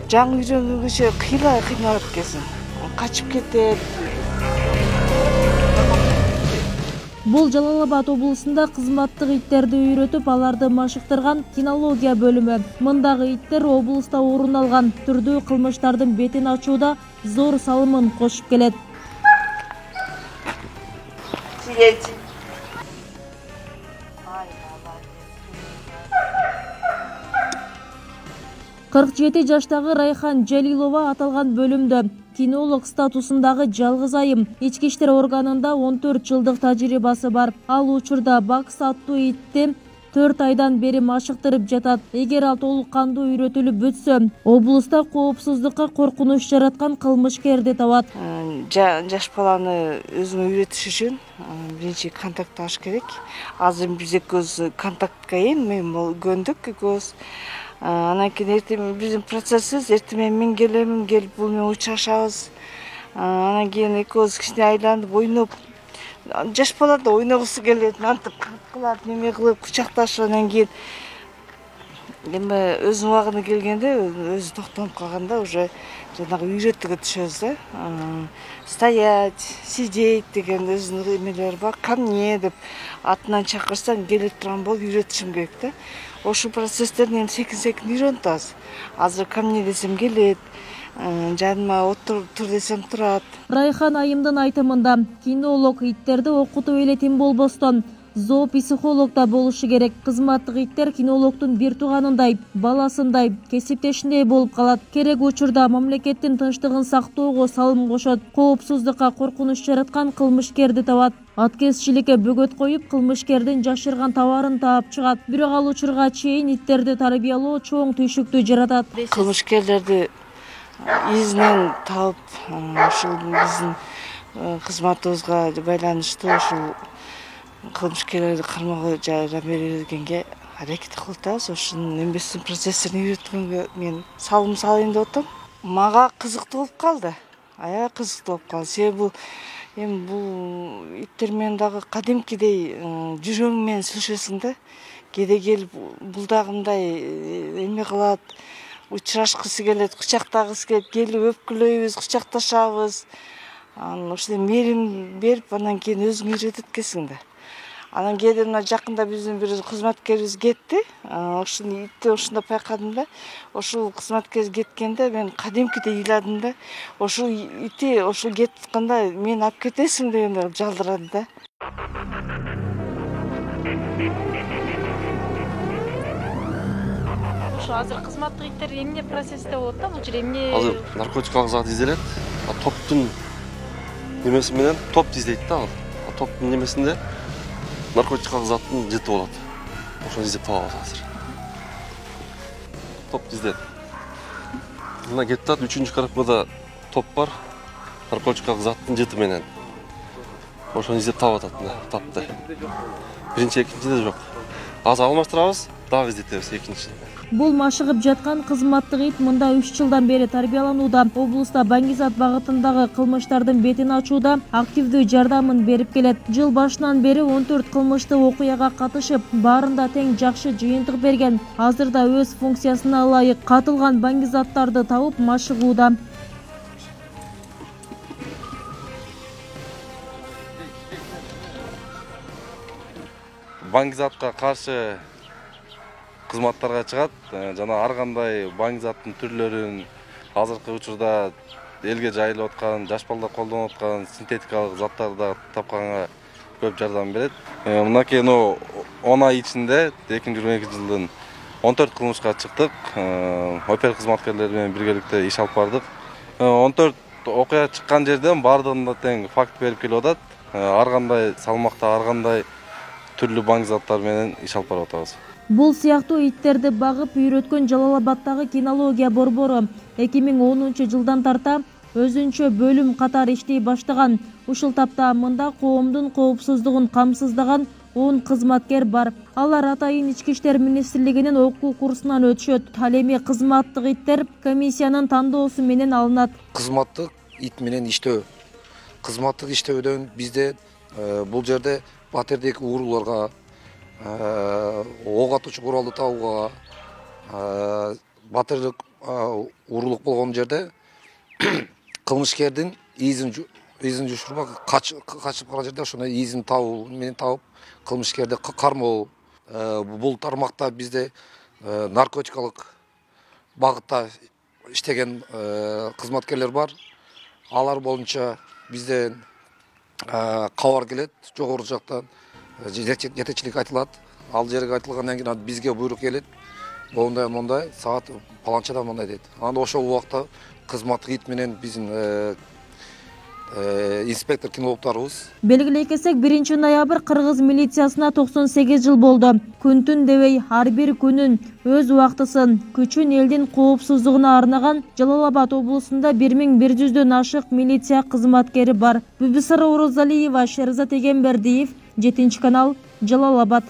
Жаңы үйрөнгенше қиналып кетсін. Қачып кетеді. Бул Жалал Абад облусунда кызматтык иттерди үйрөтүп, аларды машыктырган кинология бөлүмү. Мындагы иттер облуста орун алган түрдүү кылмыштардын бетин ачууда зор салымын кошуп келет. Кырк 7 жаштагы Райхан Жалилова аталган бөлүмдө кинолог статусундагы жалгыз айым. Ички иштер органында 14 жылдык тажрыйбасы бар. Ал учурда Бакс аттуу итти 4 айдан бери машыктырып жатат. Эгер ал толук кандуу үйрөтүлүп бүтсө, облуста коопсуздукка коркунуч жараткан кылмышкерди табат. Жаш баланы өзүңө үйрөтүш үчүн биринчи контактташ керек. Азыр биз экөөбүз контактка мен көндүк экөөбүз. Анан кийин эртең биздин процессибиз, эртең мен келемин, келип бул менен учурашабыз. Анан кийин экөөбүз кичине айланып, ойноп, жаш бала да ойногусу келет, мантип кылат, неме кылып, кучакташып, анан кийин эми өзүнүн убагына келгенде, өзү токтонуп калганда уже жанагы үйрөтүүгө түшөбүз да. Стоять, сидеть деген өзүнүн эмелери бар. Ко мне деп атынан чакырсаң келе турган болуп үйрөтүшүм керек да. Ошол процесстерди эми секин үйрөнүп атабыз. Азыр ко мне десем келет, жаныма отур десем турат. Райхан айымдын айтымында кинолог иттерди окутуп эле тим болбостон зоопсихолог да болушу керек. Кызматтык иттер кинологдун бир тууганындай, баласындай, кесиптешиндей болуп калат. Керек учурда мамлекеттин тынчтыгын сактоого салым кошот. Коопсуздукка коркунуч жараткан кылмышкерди табат. Аткезчиликке бөгөт коюп, кылмышкердин жашырган товарын таап чыгат. Бирок ал учурга чейин иттерди тарбиялоо чоң түйшүктү жаратат. Кылмышкерлерди изинен таап, ушул биздин кызматыбызга байланыштуу ушул кылмышкерлерди кармоого жара берилгенге аракет кылып атабыз. Ошонун эмесин процессин үйрөткөнгө мен салым салайын деп атам. Мага кызыктуу болуп калды. Аябай кызыктуу болуп калды. Себеби эми бул иттер менен дагы кадимкидей жүрөгүң менен сүйлөшөсүң да. Кээде келип бул дагы мындай эме кылат, учурашкысы келет, кучактагысы келет, келип өпкүлөйбүз, кучакташабыз. Ошондой мээрим берип, анан кийин өзүң үйрөтөт экенсиң да. Анан кээде мына жакында биздин бир кызматкерибиз кетти. Ошону итти ошондо байкадым да. Ошол кызматкер кеткенде мен кадимкидей ыйладым да. Ошол ити ошол кетип атканда мени алып кетесиң дегенде жалдырады да. Ошо азыр кызматтык иттер эмне процессте болот да? Бул жер эмне? Азыр наркотикалык зат изделет. Топтун немеси менен топ издейт да. Топтун немесинде наркотикалык заттын жети болот. Ошону издеп табабыз азыр. Топ издет. Мына кетип атат, 3-чү коробкада топ бар. Наркотикалык заттын жети менен. Ошону издеп таап атат, мына тапты. Биринчи, экинчиде жок. Азыр алмаштырабыз, дагы издетебиз экинчисин. Бул машыгып жаткан кызматтык ит мында 3 жылдан бери тарбияланууда. Облуста Баңгизат багытындагы кылмыштардын бетин ачууда активдүү жардамын берип келет. Жыл башынан бери 14 кылмыштык окуяга катышып, баарында тең жакшы жыйынтык берген. Азырда өз функциясына ылайык катылган баңгизаттарды табып машыгууда. Баңгизатка каршы кызматтарга чыгат. Жана ар кандай баңгизаттын түрлөрүн азыркы учурда элге жайылып аткан, жаш балдар колдонуп аткан синтетикалык заттарды тапканга көп жардам берет. Мынакей 10 ай ичинде 2022 жылдын 14 кылмышка чыктык. Опер кызматкерлери менен биргеликте иш алып бардык. 14 окуя чыккан жерден бардыгында тең факт берип келип атат. Ар кандай салмакта, ар кандай түрлүү баңгизаттар менен иш алып барып атабыз. Бул сыяктуу иттерди багып үйрөткөн Жалал Абадтагы кинология борбору 2010 жылдан тарта өзүнчө бөлүм катары иштей баштаган. Ушул тапта мында коомдун коопсуздугун камсыздаган 10 кызматкер бар. Алар атайын ички иштер министрлигинин окуу курсунан өтүшөт. Ал эми кызматтык иттер комиссиянын тандоосу менен алынат. Кызматтык ит менен иштөө. Кызматтык иштөөдөн бизде Бул жерде батирдеги ууруларга, ок атуучу куралды табууга, батирлик уурулук болгон жерде кылмышкердин изин жушурбак качып калган жерде ошону изин табуу менен табып кылмышкерди кармоо. Бул тармакта бизде наркотикалык багытта иштеген кызматкерлер бар. Алар боюнча бизден кабар келет, жогору жактан жетекчилик айтылат. Ал жерге айтылгандан кийин бизге буйрук келет. Мондай саат паланчада мондай дейт. Анда ошол убакта кызматтык ит менен биздин инспектор кинологторубуз. Белгилей кетсек, 1 ноябрь Кыргыз милициясына 98 жыл болду. Күн-түн дебей ар бир күнүн өз убактысын, күчүн элдин коопсуздугуна арнаган Жалал Абад облусунда 1100дөн ашык милиция кызматкери бар. Бүбүсара Орозалиева, Шерзат Эгембердиев, 7 канал, Жалал Абад.